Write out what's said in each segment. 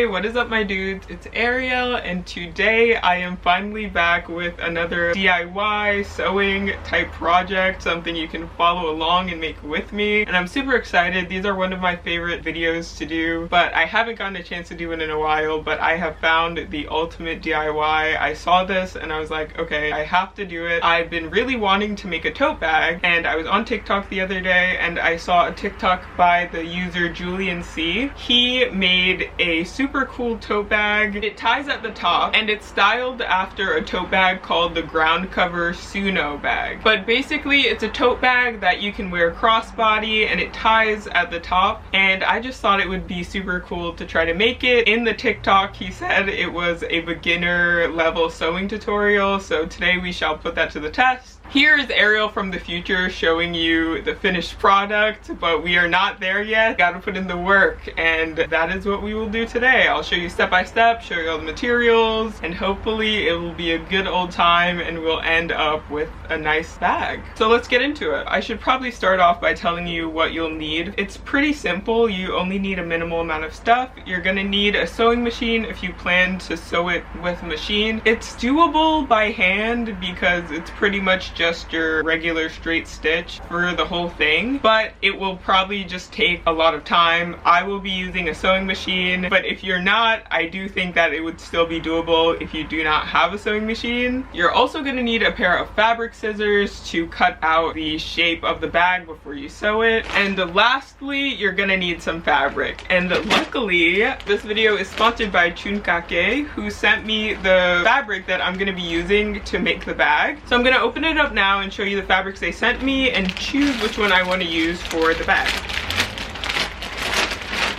Hey, what is up my dudes? It's Ariel, and today I am finally back with another DIY sewing type project, something you can follow along and make with me, and I'm super excited. These are one of my favorite videos to do, but I haven't gotten a chance to do it in a while, but I have found the ultimate DIY. I saw this and I was like, okay, I have to do it. I've been really wanting to make a tote bag, and I was on TikTok the other day and I saw a TikTok by the user Julian C. He made a super cool tote bag. It ties at the top and it's styled after a tote bag called the ground cover tsuno bag. But basically it's a tote bag that you can wear crossbody and it ties at the top, and I just thought it would be super cool to try to make it. In the TikTok he said it was a beginner level sewing tutorial, so today we shall put that to the test. Here is Ariel from the future showing you the finished product, but we are not there yet. Gotta put in the work, and that is what we will do today. I'll show you step by step, show you all the materials, and hopefully it will be a good old time and we'll end up with a nice bag. So let's get into it. I should probably start off by telling you what you'll need. It's pretty simple. You only need a minimal amount of stuff. You're gonna need a sewing machine if you plan to sew it with a machine. It's doable by hand because it's pretty much just your regular straight stitch for the whole thing, but it will probably just take a lot of time. I will be using a sewing machine, but if you're not, I do think that it would still be doable if you do not have a sewing machine. You're also going to need a pair of fabric scissors to cut out the shape of the bag before you sew it, and lastly you're going to need some fabric. And luckily this video is sponsored by Chunkake, who sent me the fabric that I'm going to be using to make the bag. So I'm going to open it up now and show you the fabrics they sent me and choose which one I want to use for the bag.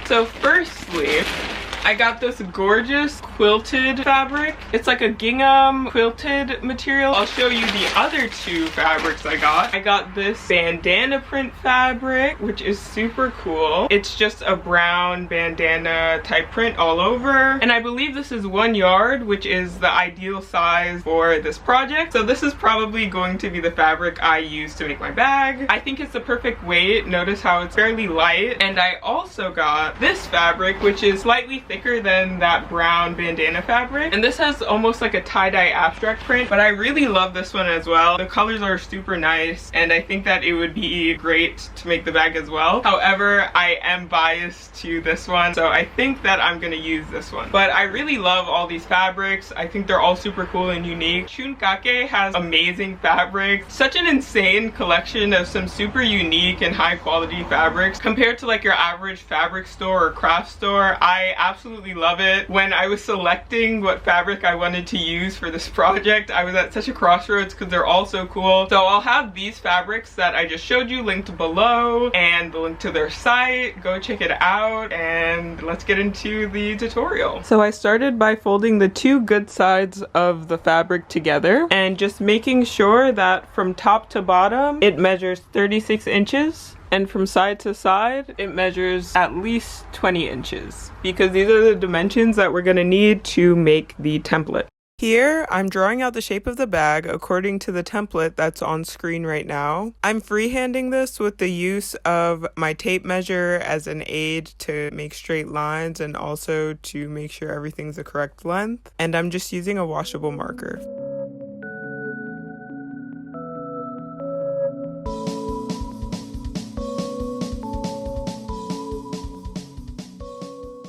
So firstly, I got this gorgeous quilted fabric. It's like a gingham quilted material. I'll show you the other two fabrics I got. I got this bandana print fabric, which is super cool. It's just a brown bandana type print all over. And I believe this is 1 yard, which is the ideal size for this project. So this is probably going to be the fabric I use to make my bag. I think it's the perfect weight. Notice how it's fairly light. And I also got this fabric, which is slightly thicker than that brown bandana fabric, and this has almost like a tie-dye abstract print, but I really love this one as well. The colors are super nice and I think that it would be great to make the bag as well. However, I am biased to this one, so I think that I'm gonna use this one. But I really love all these fabrics. I think they're all super cool and unique. Chunkake has amazing fabrics, such an insane collection of some super unique and high quality fabrics compared to like your average fabric store or craft store. I absolutely love it. When I was selecting what fabric I wanted to use for this project, I was at such a crossroads because they're all so cool. So I'll have these fabrics that I just showed you linked below and the link to their site. Go check it out and let's get into the tutorial. So I started by folding the two good sides of the fabric together and just making sure that from top to bottom it measures 36 inches. And from side to side, it measures at least 20 inches because these are the dimensions that we're going to need to make the template. Here, I'm drawing out the shape of the bag according to the template that's on screen right now. I'm freehanding this with the use of my tape measure as an aid to make straight lines and also to make sure everything's the correct length. And I'm just using a washable marker.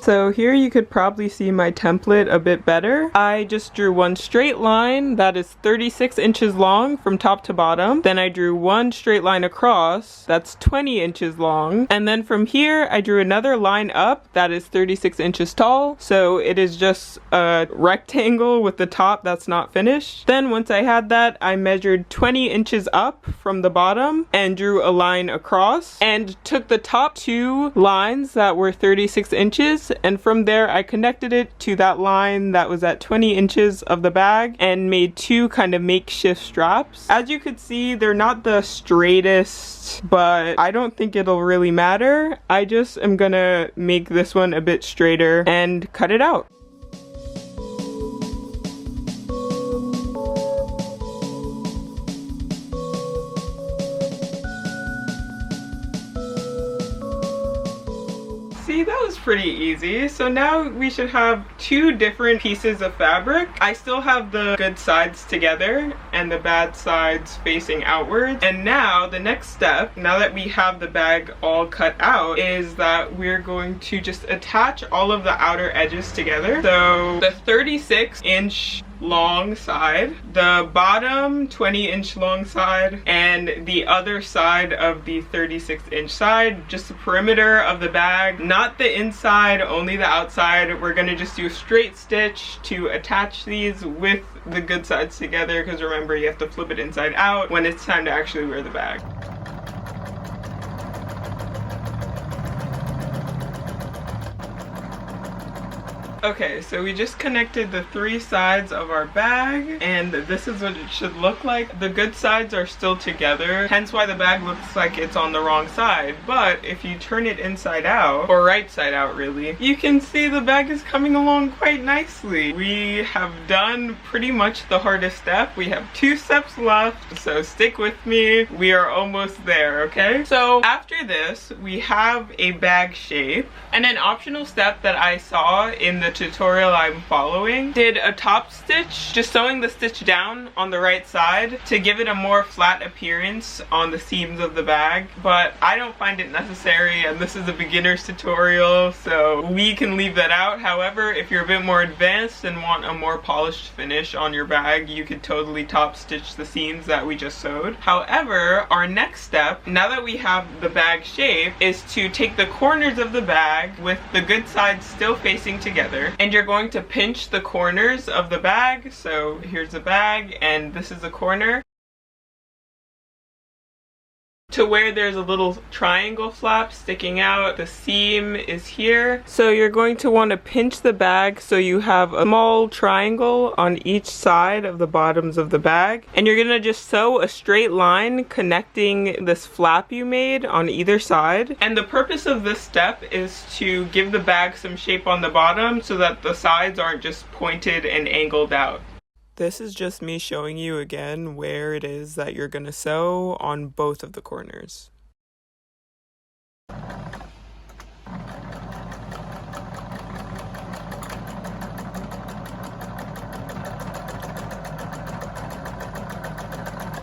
So here you could probably see my template a bit better. I just drew one straight line that is 36 inches long from top to bottom. Then I drew one straight line across that's 20 inches long. And then from here I drew another line up that is 36 inches tall. So it is just a rectangle with the top that's not finished. Then once I had that, I measured 20 inches up from the bottom and drew a line across and took the top two lines that were 36 inches, and from there I connected it to that line that was at 20 inches of the bag and made two kind of makeshift straps. As you could see, they're not the straightest, but I don't think it'll really matter. I just am gonna make this one a bit straighter and cut it out. See, that was pretty easy. So now we should have two different pieces of fabric. I still have the good sides together and the bad sides facing outwards. And now the next step, now that we have the bag all cut out, is that we're going to just attach all of the outer edges together. So the 36-inch long side, the bottom 20-inch long side, and the other side of the 36-inch side, just the perimeter of the bag, not the inside, only the outside. We're gonna just do a straight stitch to attach these with the good sides together, because remember, you have to flip it inside out when it's time to actually wear the bag. Okay, so we just connected the three sides of our bag, and this is what it should look like. The good sides are still together, hence why the bag looks like it's on the wrong side. But if you turn it inside out, or right side out really, you can see the bag is coming along quite nicely. We have done pretty much the hardest step. We have 2 steps left, so stick with me. We are almost there, okay? So after this, we have a bag shape, and an optional step that I saw in the tutorial I'm following did a top stitch, just sewing the stitch down on the right side to give it a more flat appearance on the seams of the bag, but I don't find it necessary, and this is a beginner's tutorial, so we can leave that out. However, if you're a bit more advanced and want a more polished finish on your bag, you could totally top stitch the seams that we just sewed. However, our next step, now that we have the bag shape, is to take the corners of the bag with the good sides still facing together, and you're going to pinch the corners of the bag. So here's the bag, and this is the corner, to where there's a little triangle flap sticking out. The seam is here. So you're going to want to pinch the bag so you have a small triangle on each side of the bottoms of the bag. And you're gonna just sew a straight line connecting this flap you made on either side. And the purpose of this step is to give the bag some shape on the bottom so that the sides aren't just pointed and angled out. This is just me showing you again where it is that you're gonna sew on both of the corners.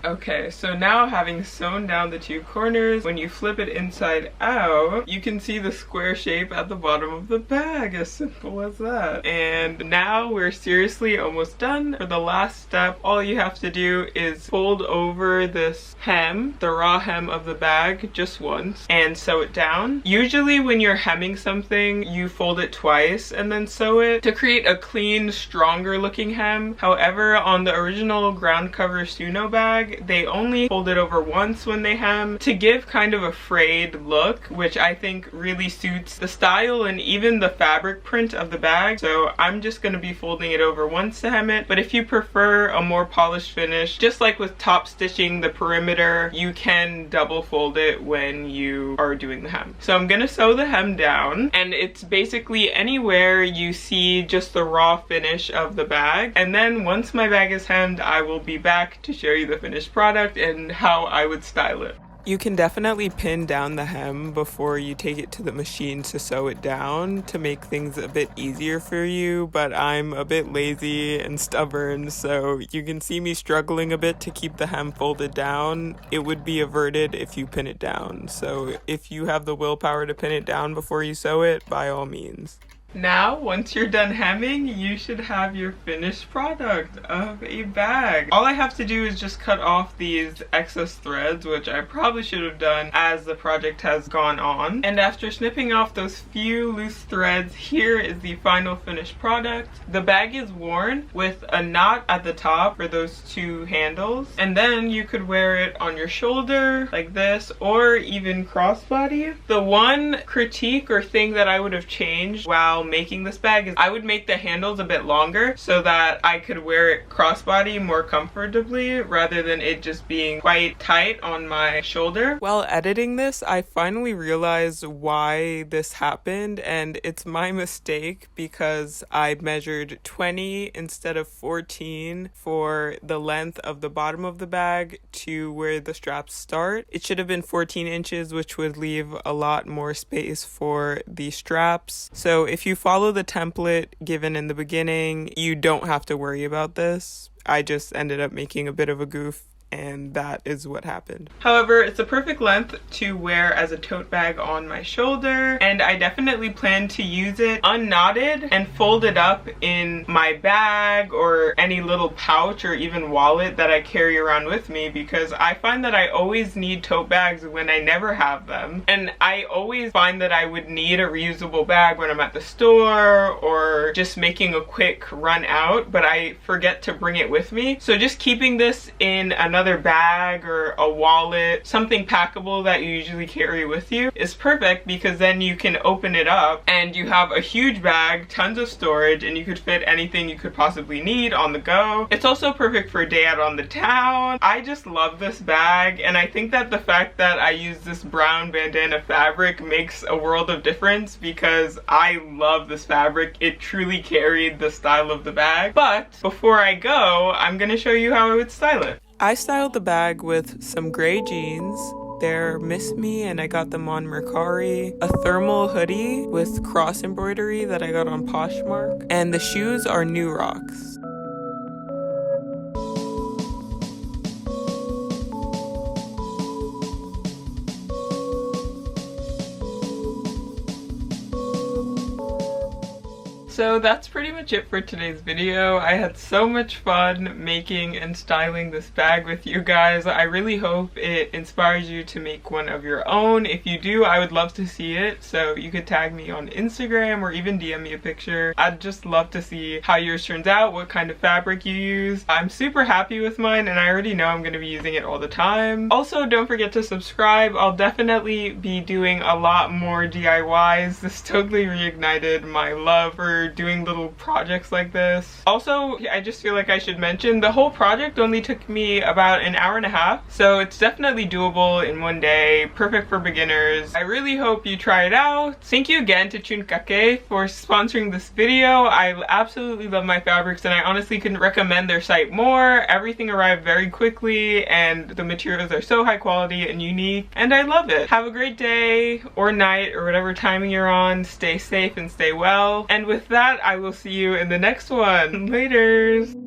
Okay, so now having sewn down the 2 corners, when you flip it inside out, you can see the square shape at the bottom of the bag. As simple as that. And now we're seriously almost done. For the last step, all you have to do is fold over this hem, the raw hem of the bag, just once, and sew it down. Usually when you're hemming something, you fold it twice and then sew it to create a clean, stronger looking hem. However, on the original ground cover tsuno bag, they only fold it over once when they hem to give kind of a frayed look, which I think really suits the style and even the fabric print of the bag. So I'm just going to be folding it over once to hem it, but if you prefer a more polished finish, just like with top stitching the perimeter, you can double fold it when you are doing the hem. So I'm going to sew the hem down, and it's basically anywhere you see just the raw finish of the bag. And then once my bag is hemmed, I will be back to show you the finished product and how I would style it. You can definitely pin down the hem before you take it to the machine to sew it down to make things a bit easier for you, but I'm a bit lazy and stubborn, so you can see me struggling a bit to keep the hem folded down. It would be averted if you pin it down, so if you have the willpower to pin it down before you sew it, by all means. Now, once you're done hemming, you should have your finished product of a bag. All I have to do is just cut off these excess threads, which I probably should have done as the project has gone on. And after snipping off those few loose threads, here is the final finished product. The bag is worn with a knot at the top for those 2 handles. And then you could wear it on your shoulder like this, or even crossbody. The one critique or thing that I would have changed while while making this bag is I would make the handles a bit longer so that I could wear it crossbody more comfortably rather than it just being quite tight on my shoulder. While editing this, I finally realized why this happened, and it's my mistake because I measured 20 instead of 14 for the length of the bottom of the bag to where the straps start. It should have been 14 inches, which would leave a lot more space for the straps. So if you follow the template given in the beginning, you don't have to worry about this. I just ended up making a bit of a goof, and that is what happened. However, it's a perfect length to wear as a tote bag on my shoulder, and I definitely plan to use it unknotted and folded up in my bag or any little pouch or even wallet that I carry around with me, because I find that I always need tote bags when I never have them, and I always find that I would need a reusable bag when I'm at the store or just making a quick run out, but I forget to bring it with me. So just keeping this in another bag or a wallet, something packable that you usually carry with you, is perfect, because then you can open it up and you have a huge bag, tons of storage, and you could fit anything you could possibly need on the go. It's also perfect for a day out on the town. I just love this bag, and I think that the fact that I use this brown bandana fabric makes a world of difference, because I love this fabric. It truly carried the style of the bag. But before I go, I'm gonna show you how I would style it. I styled the bag with some gray jeans. They're Miss Me and I got them on Mercari, a thermal hoodie with cross embroidery that I got on Poshmark, and the shoes are New Rocks. So that's pretty much it for today's video. I had so much fun making and styling this bag with you guys. I really hope it inspires you to make one of your own. If you do, I would love to see it. So you could tag me on Instagram or even DM me a picture. I'd just love to see how yours turns out, what kind of fabric you use. I'm super happy with mine, and I already know I'm going to be using it all the time. Also, don't forget to subscribe. I'll definitely be doing a lot more DIYs. This totally reignited my love for doing little projects like this. Also, I just feel like I should mention the whole project only took me about an hour and a half, so it's definitely doable in one day, perfect for beginners. I really hope you try it out. Thank you again to Chunkake for sponsoring this video. I absolutely love my fabrics, and I honestly couldn't recommend their site more. Everything arrived very quickly, and the materials are so high quality and unique, and I love it. Have a great day or night or whatever timing you're on. Stay safe and stay well, and with that, I will see you in the next one. Laters!